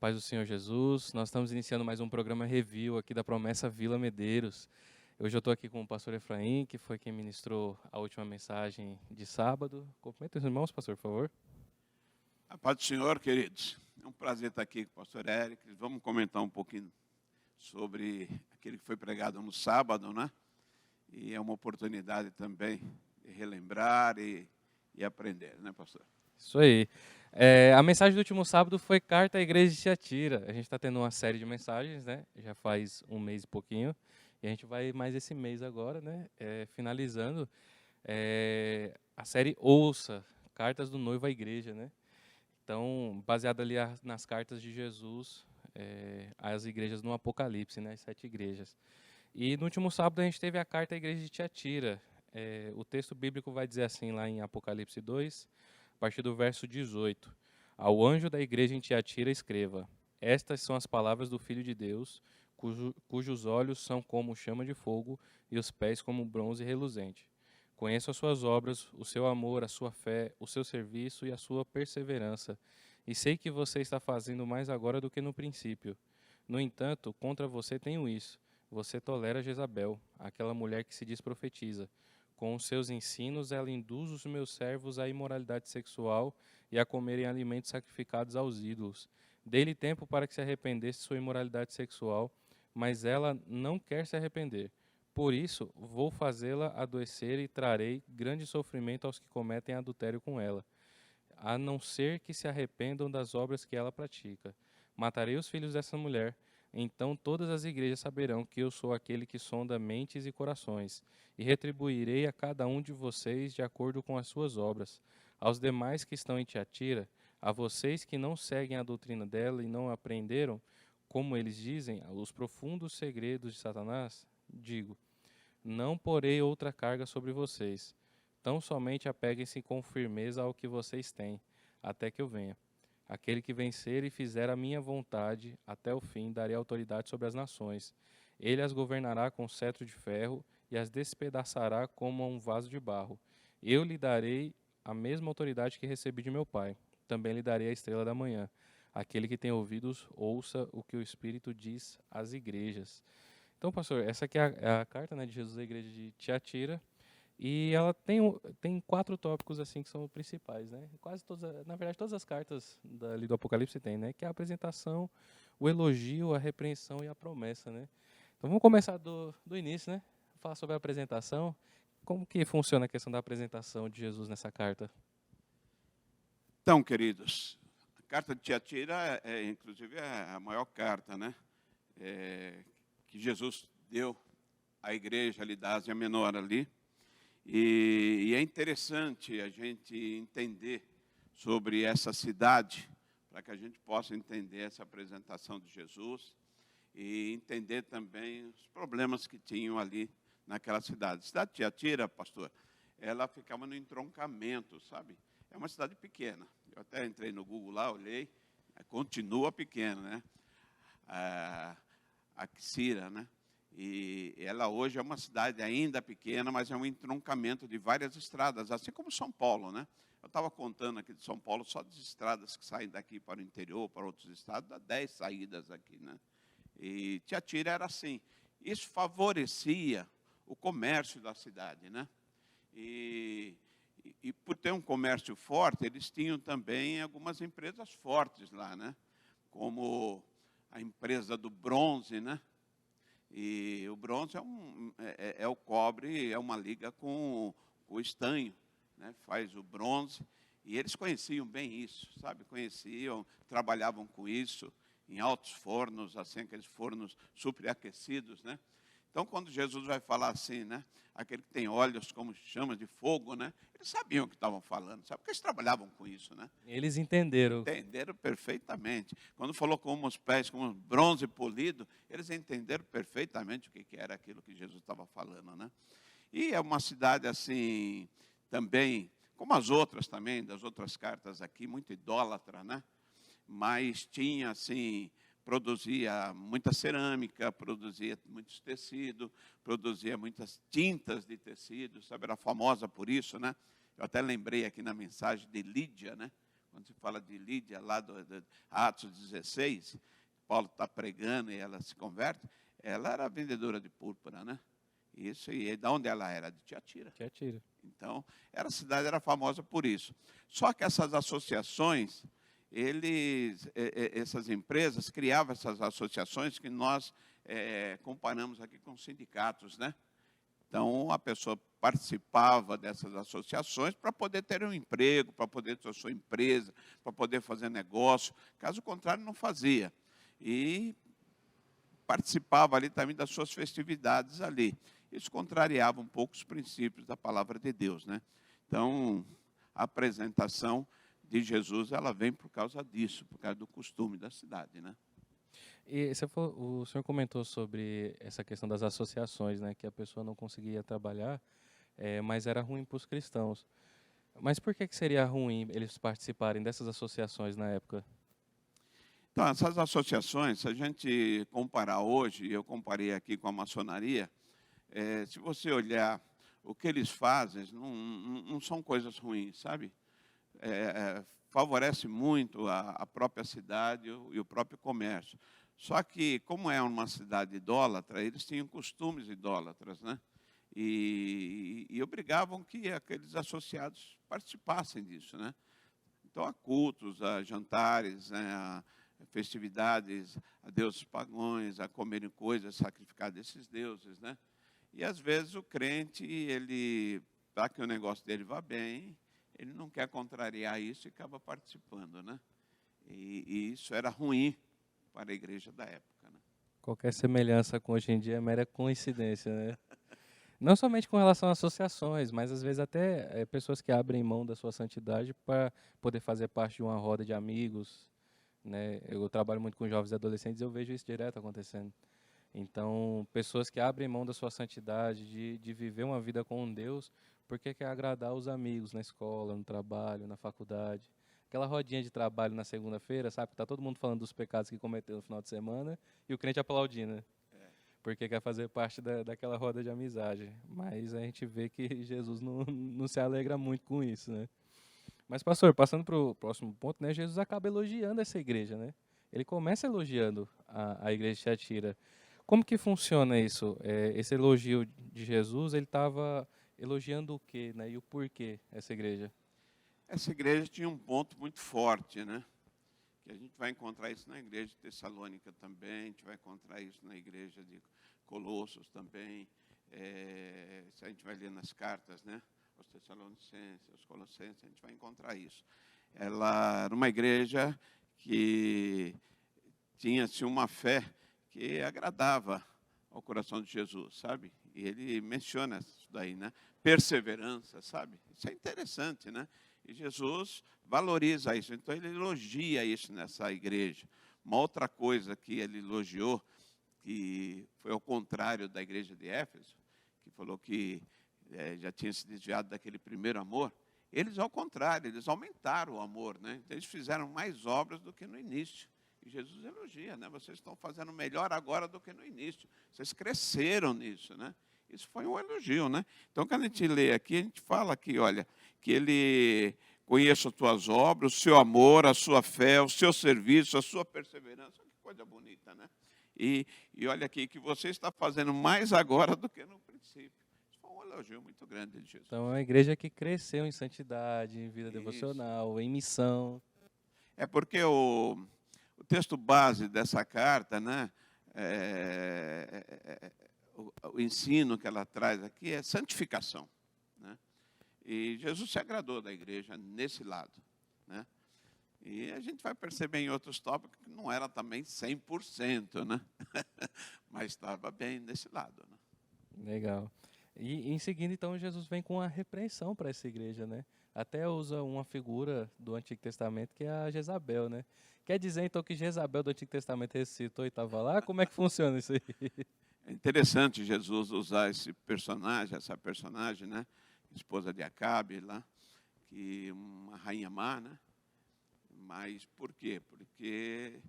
paz do Senhor Jesus. Nós estamos iniciando mais um programa review aqui da Promessa Vila Medeiros. Hoje eu estou aqui com o pastor Efraim, que foi quem ministrou a última mensagem de sábado. Cumprimenta os irmãos, pastor, por favor. A paz do Senhor, queridos. É um prazer estar aqui com o pastor Eric. Vamos comentar um pouquinho sobre aquele que foi pregado no sábado, né? E é uma oportunidade também de relembrar e aprender, né, pastor? Isso aí. A mensagem do último sábado foi Carta à Igreja de Tiatira. A gente está tendo uma série de mensagens, né? Já faz um mês e pouquinho. E a gente vai mais esse mês agora, né? Finalizando a série Ouça, Cartas do Noivo à Igreja, né? Então, baseado ali nas cartas de Jesus às igrejas no Apocalipse, né? As 7 igrejas. E no último sábado a gente teve a carta à igreja de Tiatira. O texto bíblico vai dizer assim lá em Apocalipse 2, a partir do verso 18. Ao anjo da igreja em Tiatira escreva: Estas são as palavras do Filho de Deus, cujos olhos são como chama de fogo e os pés como bronze reluzente. Conheço as suas obras, o seu amor, a sua fé, o seu serviço e a sua perseverança. E sei que você está fazendo mais agora do que no princípio. No entanto, contra você tenho isso. Você tolera Jezabel, aquela mulher que se diz profetiza. Com os seus ensinos, ela induz os meus servos à imoralidade sexual e a comerem alimentos sacrificados aos ídolos. Dei-lhe tempo para que se arrependesse de sua imoralidade sexual, mas ela não quer se arrepender. Por isso, vou fazê-la adoecer e trarei grande sofrimento aos que cometem adultério com ela, a não ser que se arrependam das obras que ela pratica. Matarei os filhos dessa mulher, então todas as igrejas saberão que eu sou aquele que sonda mentes e corações, e retribuirei a cada um de vocês de acordo com as suas obras. Aos demais que estão em Tiatira, a vocês que não seguem a doutrina dela e não aprenderam, como eles dizem, os profundos segredos de Satanás, digo: não porei outra carga sobre vocês. Tão somente apeguem-se com firmeza ao que vocês têm, até que eu venha. Aquele que vencer e fizer a minha vontade, até o fim, darei autoridade sobre as nações. Ele as governará com cetro de ferro e as despedaçará como a um vaso de barro. Eu lhe darei a mesma autoridade que recebi de meu Pai. Também lhe darei a estrela da manhã. Aquele que tem ouvidos, ouça o que o Espírito diz às igrejas. Então, pastor, essa aqui é a carta, né, de Jesus à igreja de Tiatira, e ela tem 4 tópicos assim que são principais, né? Quase todas, na verdade, todas as cartas ali do Apocalipse tem, né? Que é a apresentação, o elogio, a repreensão e a promessa, né? Então, vamos começar do início, né? Falar sobre a apresentação. Como que funciona a questão da apresentação de Jesus nessa carta? Então, queridos, a carta de Tiatira inclusive, é a maior carta, né? Que Jesus deu à igreja ali da Ásia Menor ali. E é interessante a gente entender sobre essa cidade, para que a gente possa entender essa apresentação de Jesus e entender também os problemas que tinham ali naquela cidade. A cidade de Tiatira, pastor, ela ficava no entroncamento, sabe? É uma cidade pequena. Eu até entrei no Google lá, olhei, continua pequena, né? A Quissira, né? E ela hoje é uma cidade ainda pequena, mas é um entroncamento de várias estradas, assim como São Paulo, né? Eu estava contando aqui de São Paulo, só das estradas que saem daqui para o interior, para outros estados, dá 10 saídas aqui, né? E Tiatira era assim. Isso favorecia o comércio da cidade, né? E por ter um comércio forte, eles tinham também algumas empresas fortes lá, né? Como a empresa do bronze, né? E o bronze é o cobre, é uma liga com o estanho, né? Faz o bronze. E eles conheciam bem isso, sabe? Conheciam, trabalhavam com isso em altos fornos, assim, aqueles fornos superaquecidos, né? Então, quando Jesus vai falar assim, né? Aquele que tem olhos como chamas de fogo, né? Eles sabiam o que estavam falando, sabe? Porque eles trabalhavam com isso, né? Eles entenderam. Entenderam perfeitamente. Quando falou como os pés, como bronze polido, eles entenderam perfeitamente o que era aquilo que Jesus estava falando, né? E é uma cidade assim, também, como as outras também, das outras cartas aqui, muito idólatra, né? Mas tinha assim, produzia muita cerâmica, produzia muitos tecidos, produzia muitas tintas de tecido, sabe? Era famosa por isso, né? Eu até lembrei aqui na mensagem de Lídia, né? quando se fala de Lídia, lá do Atos 16, Paulo está pregando e ela se converte, ela era vendedora de púrpura, né? Isso, e de onde ela era? De Tiatira. Tiatira. Então, a cidade era famosa por isso. Só que essas associações, essas empresas criavam essas associações que nós comparamos aqui com sindicatos, né? Então, a pessoa participava dessas associações para poder ter um emprego, para poder ter a sua empresa, para poder fazer negócio. Caso contrário, não fazia. E participava ali também das suas festividades ali. Isso contrariava um pouco os princípios da palavra de Deus, né? Então, a apresentação de Jesus, ela vem por causa disso, por causa do costume da cidade, né? E o senhor comentou sobre essa questão das associações, né? Que a pessoa não conseguia trabalhar, mas era ruim para os cristãos. Mas por que seria ruim eles participarem dessas associações na época? Então, essas associações, se a gente comparar hoje, eu comparei aqui com a maçonaria, se você olhar o que eles fazem, não são coisas ruins, sabe? Favorece muito a própria cidade e o próprio comércio. Só que, como é uma cidade idólatra, eles tinham costumes idólatras, né? E obrigavam que aqueles associados participassem disso, né? Então, há cultos, há jantares, né? Há festividades, a deuses pagãos, a comerem coisas sacrificadas a esses deuses, né? E, às vezes, o crente, ele, para que o negócio dele vá bem, ele não quer contrariar isso e acaba participando, né? E isso era ruim para a igreja da época, né? Qualquer semelhança com hoje em dia é mera coincidência, né? Não somente com relação a associações, mas às vezes até pessoas que abrem mão da sua santidade para poder fazer parte de uma roda de amigos, né? Eu trabalho muito com jovens e adolescentes e eu vejo isso direto acontecendo. Então, pessoas que abrem mão da sua santidade, de viver uma vida com Deus, porque quer agradar os amigos na escola, no trabalho, na faculdade. Aquela rodinha de trabalho na segunda-feira, sabe? Que tá todo mundo falando dos pecados que cometeu no final de semana e o crente aplaudindo, né? Porque quer fazer parte daquela roda de amizade. Mas a gente vê que Jesus não se alegra muito com isso, né? Mas, pastor, passando para o próximo ponto, né? Jesus acaba elogiando essa igreja, né? Ele começa elogiando a igreja de Tiatira. Como que funciona isso? Esse elogio de Jesus, ele estava elogiando o quê, né? E o porquê essa igreja? Essa igreja tinha um ponto muito forte, né? Que a gente vai encontrar isso na igreja de Tessalônica também, a gente vai encontrar isso na igreja de Colossos também, se a gente vai ler nas cartas, né? Os Tessalonicenses, os Colossenses, a gente vai encontrar isso. Ela era uma igreja que tinha-se uma fé que agradava ao coração de Jesus, sabe? E ele menciona isso daí, né? Perseverança, sabe? Isso é interessante, né? E Jesus valoriza isso, então ele elogia isso nessa igreja. Uma outra coisa que ele elogiou, que foi ao contrário da igreja de Éfeso, que falou que já tinha se desviado daquele primeiro amor, eles, ao contrário, eles aumentaram o amor, né? Então, eles fizeram mais obras do que no início. E Jesus elogia, né? Vocês estão fazendo melhor agora do que no início. Vocês cresceram nisso, né? Isso foi um elogio, né? Então, quando a gente lê aqui, a gente fala aqui, olha, que ele conheça as tuas obras, o seu amor, a sua fé, o seu serviço, a sua perseverança. Que coisa bonita, né? E olha aqui, que você está fazendo mais agora do que no princípio. Isso foi um elogio muito grande de Jesus. Então, é uma igreja que cresceu em santidade, em vida Isso. devocional, em missão. É porque o texto base dessa carta, né, o ensino que ela traz aqui é santificação, né? E Jesus se agradou da igreja nesse lado, né? E a gente vai perceber em outros tópicos que não era também 100%, né? Mas estava bem nesse lado, né? Legal. E em seguida, então, Jesus vem com uma repreensão para essa igreja, né? Até usa uma figura do Antigo Testamento que é a Jezabel, né? Quer dizer, então, que Jezabel do Antigo Testamento ressuscitou e estava lá? Como é que funciona isso aí? É interessante Jesus usar esse personagem, essa personagem, né? Esposa de Acabe lá, que uma rainha má, né? Mas por quê? Porque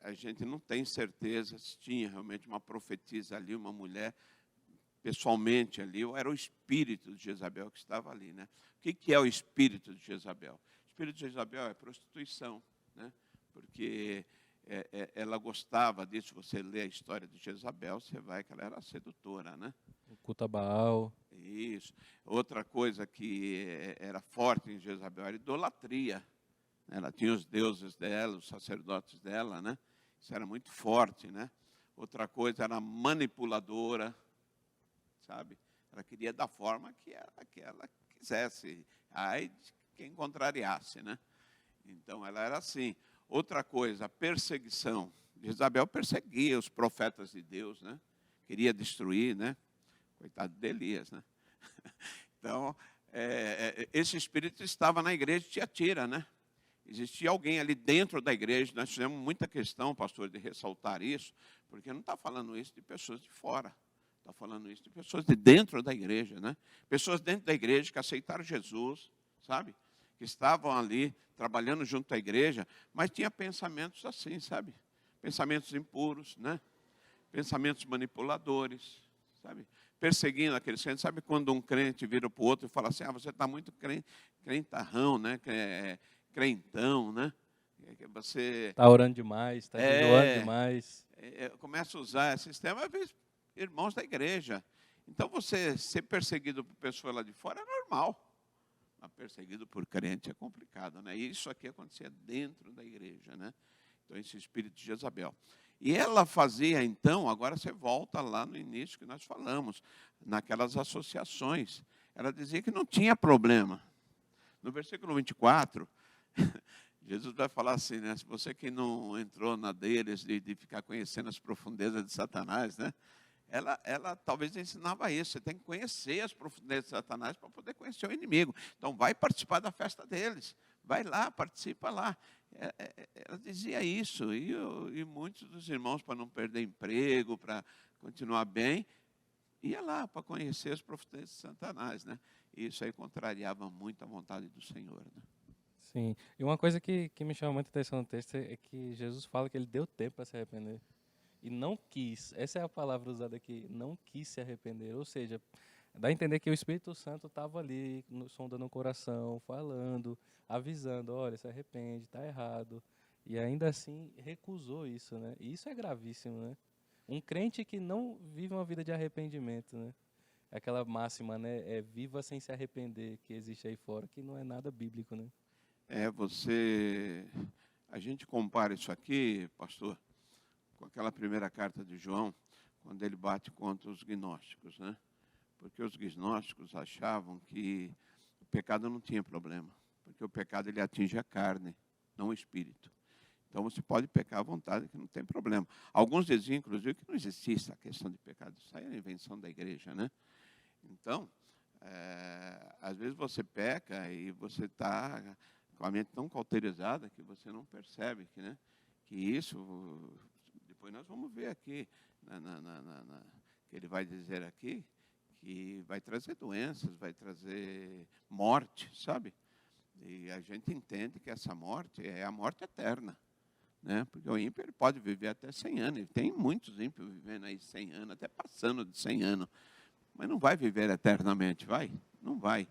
a gente não tem certeza se tinha realmente uma profetisa ali, uma mulher pessoalmente ali, ou era o espírito de Jezabel que estava ali, né? O que é o espírito de Jezabel? O espírito de Jezabel é prostituição, né? Porque ela gostava disso. Você lê a história de Jezabel, você vai que ela era sedutora, né? O culto a Baal. Isso. Outra coisa que era forte em Jezabel era idolatria. Ela tinha os deuses dela, os sacerdotes dela, né? Isso era muito forte, né? Outra coisa era manipuladora, sabe? Ela queria da forma que ela quisesse, aí quem contrariasse, né? Então ela era assim. Outra coisa, perseguição. Jezabel perseguia os profetas de Deus, né? Queria destruir, né? Coitado de Elias, né? Então, esse espírito estava na igreja de Tiatira, né? Existia alguém ali dentro da igreja. Nós fizemos muita questão, pastor, de ressaltar isso, porque não está falando isso de pessoas de fora. Está falando isso de pessoas de dentro da igreja, né? Pessoas dentro da igreja que aceitaram Jesus, sabe? Que estavam ali trabalhando junto à igreja, mas tinha pensamentos assim, sabe? Pensamentos impuros, né? Pensamentos manipuladores, sabe? Perseguindo aqueles crentes. Sabe quando um crente vira para o outro e fala assim, você está muito crentarrão, né? Crentão, né? Você Está orando demais, está jejuando demais. começa a usar esse sistema, às vezes, irmãos da igreja. Então, você ser perseguido por pessoa lá de fora é normal. Mas perseguido por crente é complicado, né? E isso aqui acontecia dentro da igreja, né? Então, esse espírito de Jezabel. E ela fazia, então, agora você volta lá no início que nós falamos, naquelas associações. Ela dizia que não tinha problema. No versículo 24, Jesus vai falar assim, né? Se você que não entrou na deles de ficar conhecendo as profundezas de Satanás, né? Ela talvez ensinava isso. Você tem que conhecer as profundezas de Satanás para poder conhecer o inimigo. Então, vai participar da festa deles. Vai lá, participa lá. Ela dizia isso. E muitos dos irmãos, para não perder emprego, para continuar bem, ia lá para conhecer as profundezas de Satanás, né? E isso aí contrariava muito a vontade do Senhor, né? Sim. E uma coisa que me chama muita atenção no texto é que Jesus fala que ele deu tempo para se arrepender. E não quis. Essa é a palavra usada aqui. Não quis se arrepender. Ou seja, dá a entender que o Espírito Santo estava ali, sondando o coração, falando, avisando, olha, se arrepende, está errado. E ainda assim recusou isso, né? E isso é gravíssimo, né? Um crente que não vive uma vida de arrependimento, né? Aquela máxima, né? É viva sem se arrepender, que existe aí fora, que não é nada bíblico, né? A gente compara isso aqui, pastor, com aquela primeira carta de João, quando ele bate contra os gnósticos, né? Porque os gnósticos achavam que o pecado não tinha problema, porque o pecado ele atinge a carne, não o espírito. Então você pode pecar à vontade, que não tem problema. Alguns diziam, inclusive, que não existia essa questão de pecado. Isso aí é a invenção da igreja, né? Então, às vezes você peca e você está com a mente tão cauterizada que você não percebe que isso, depois nós vamos ver aqui, que ele vai dizer aqui, que vai trazer doenças, vai trazer morte, sabe? E a gente entende que essa morte é a morte eterna, né? Porque o ímpio ele pode viver até 100 anos, e tem muitos ímpios vivendo aí 100 anos, até passando de 100 anos, mas não vai viver eternamente, vai? Não vai.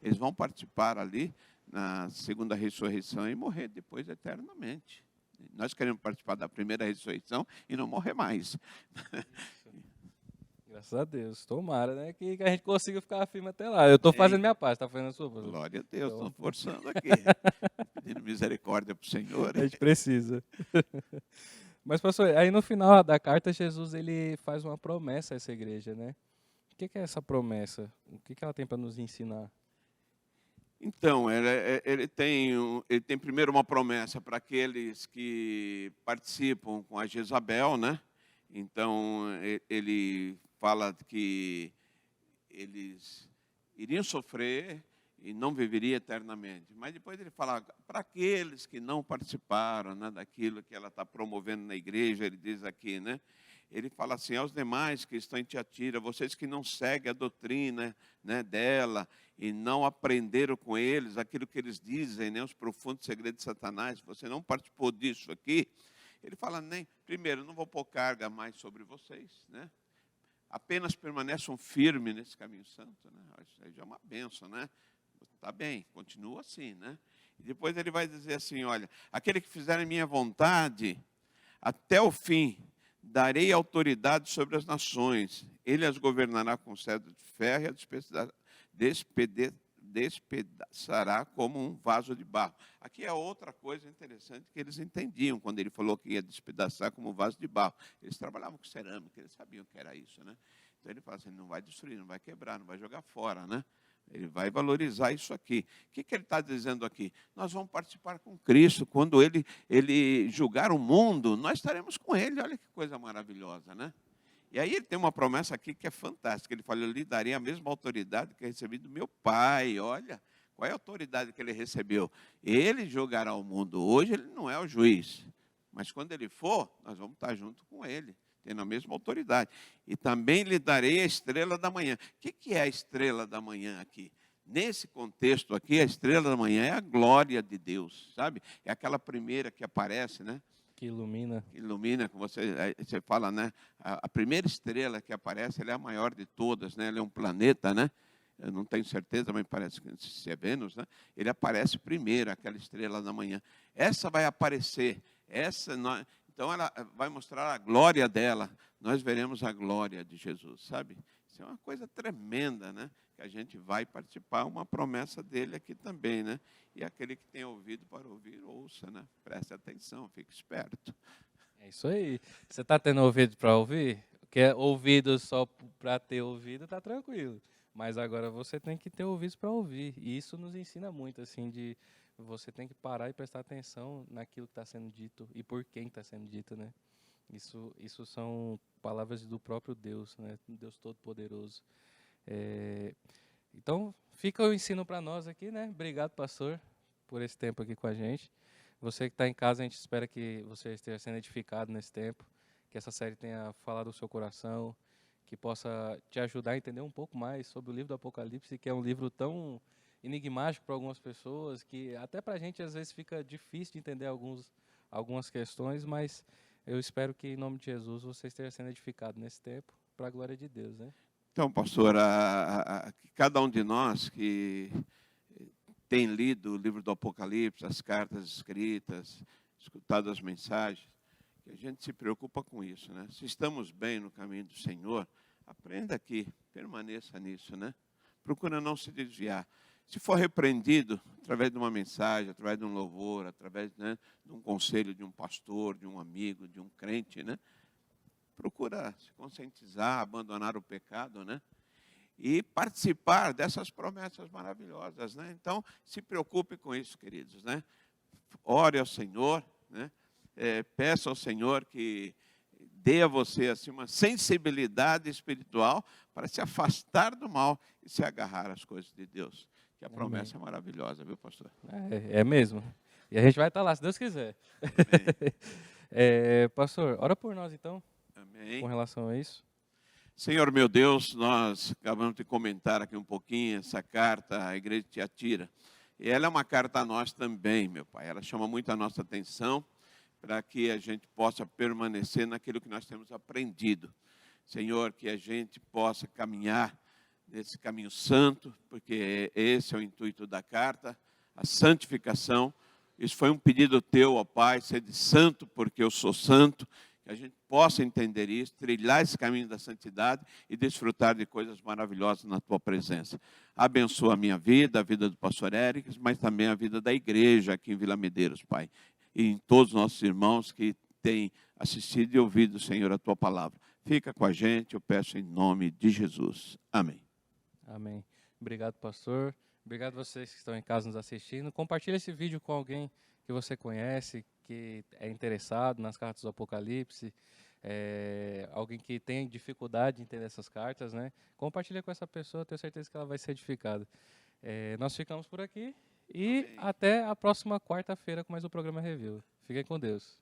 Eles vão participar ali na segunda ressurreição e morrer depois eternamente. Nós queremos participar da primeira ressurreição e não morrer mais. Graças a Deus. Tomara, né? Que a gente consiga ficar firme até lá. Eu estou fazendo minha parte, está fazendo a sua? Pastor? Glória a Deus, Então, estamos forçando aqui. Pedindo misericórdia para o Senhor. a gente precisa. Mas, pastor, aí no final da carta, Jesus ele faz uma promessa a essa igreja, né? O que é essa promessa? O que ela tem para nos ensinar? Então, ele tem primeiro uma promessa para aqueles que participam com a Jezabel, né? Então, ele fala que eles iriam sofrer e não viveriam eternamente. Mas depois ele fala, para aqueles que não participaram, né, daquilo que ela está promovendo na igreja, ele diz aqui, né? Ele fala assim, aos demais que estão em Tiatira, vocês que não seguem a doutrina, né, dela e não aprenderam com eles aquilo que eles dizem, né, os profundos segredos de Satanás, você não participou disso aqui, ele fala, primeiro, não vou pôr carga mais sobre vocês, né? Apenas permaneçam firmes nesse caminho santo, né? Isso aí já é uma bênção, né? Está bem, continua assim, né? E depois ele vai dizer assim, olha, aquele que fizer a minha vontade, até o fim, darei autoridade sobre as nações. Ele as governará com cetro de ferro e a despedaçará como um vaso de barro. Aqui é outra coisa interessante que eles entendiam quando ele falou que ia despedaçar como um vaso de barro. Eles trabalhavam com cerâmica, eles sabiam que era isso, né? Então ele fala assim, não vai destruir, não vai quebrar, não vai jogar fora, né? Ele vai valorizar isso aqui. O que ele está dizendo aqui? Nós vamos participar com Cristo. Quando ele julgar o mundo, nós estaremos com ele. Olha que coisa maravilhosa, né? E aí ele tem uma promessa aqui que é fantástica. Ele fala, eu lhe darei a mesma autoridade que eu recebi do meu pai. Olha, qual é a autoridade que ele recebeu? Ele julgará o mundo. Hoje ele não é o juiz. Mas quando ele for, nós vamos estar junto com ele, tendo a mesma autoridade. E também lhe darei a estrela da manhã. O que é a estrela da manhã aqui? Nesse contexto aqui, a estrela da manhã é a glória de Deus, sabe? É aquela primeira que aparece, né? Que ilumina. Ilumina, como você fala, né? A primeira estrela que aparece, ela é a maior de todas, né? Ela é um planeta, né? Eu não tenho certeza, mas parece que se é Vênus, né? Ele aparece primeiro, aquela estrela da manhã. Essa vai aparecer, então ela vai mostrar a glória dela. Nós veremos a glória de Jesus, sabe? Isso é uma coisa tremenda, né? Que a gente vai participar, uma promessa dele aqui também, né? E aquele que tem ouvido para ouvir, ouça, né? Preste atenção, fique esperto. É isso aí. Você está tendo ouvido para ouvir? Quer ouvido só para ter ouvido, tá tranquilo. Mas agora você tem que ter ouvidos para ouvir. E isso nos ensina muito, assim, de você tem que parar e prestar atenção naquilo que está sendo dito e por quem está sendo dito, né? Isso são palavras do próprio Deus, né? Deus Todo-Poderoso. Então, fica o ensino para nós aqui, né? Obrigado, pastor, por esse tempo aqui com a gente. Você que está em casa, a gente espera que você esteja sendo edificado nesse tempo, que essa série tenha falado o seu coração, que possa te ajudar a entender um pouco mais sobre o livro do Apocalipse, que é um livro tão enigmático para algumas pessoas, que até para a gente às vezes fica difícil de entender algumas questões, mas eu espero que em nome de Jesus você esteja sendo edificado nesse tempo, para a glória de Deus, né? Então, pastor, cada um de nós que tem lido o livro do Apocalipse, as cartas escritas, escutado as mensagens, que a gente se preocupa com isso, né? Se estamos bem no caminho do Senhor, aprenda aqui, permaneça nisso, né? Procura não se desviar. Se for repreendido através de uma mensagem, através de um louvor, através, né, de um conselho de um pastor, de um amigo, de um crente, né? Procura se conscientizar, abandonar o pecado, né? E participar dessas promessas maravilhosas, né? Então, se preocupe com isso, queridos, né? Ore ao Senhor, né? Peça ao Senhor que dê a você assim, uma sensibilidade espiritual para se afastar do mal e se agarrar às coisas de Deus. Que a promessa é maravilhosa, viu, pastor? É mesmo. E a gente vai estar lá, se Deus quiser. Pastor, ora por nós então. Amém. Com relação a isso. Senhor meu Deus, nós acabamos de comentar aqui um pouquinho essa carta à igreja de Tiatira. E ela é uma carta a nós também, meu Pai. Ela chama muito a nossa atenção para que a gente possa permanecer naquilo que nós temos aprendido. Senhor, que a gente possa caminhar nesse caminho santo, porque esse é o intuito da carta, a santificação. Isso foi um pedido teu, ó Pai, sede santo porque eu sou santo. Que a gente possa entender isso, trilhar esse caminho da santidade e desfrutar de coisas maravilhosas na tua presença. Abençoa a minha vida, a vida do pastor Érico, mas também a vida da igreja aqui em Vila Medeiros, Pai. E em todos os nossos irmãos que têm assistido e ouvido, Senhor, a tua palavra. Fica com a gente, eu peço em nome de Jesus. Amém. Amém. Obrigado, pastor. Obrigado a vocês que estão em casa nos assistindo. Compartilhe esse vídeo com alguém que você conhece, que é interessado nas cartas do Apocalipse, alguém que tem dificuldade em entender essas cartas, né? Compartilha com essa pessoa, tenho certeza que ela vai ser edificada. Nós ficamos por aqui e até a próxima quarta-feira com mais um programa Review. Fiquem com Deus.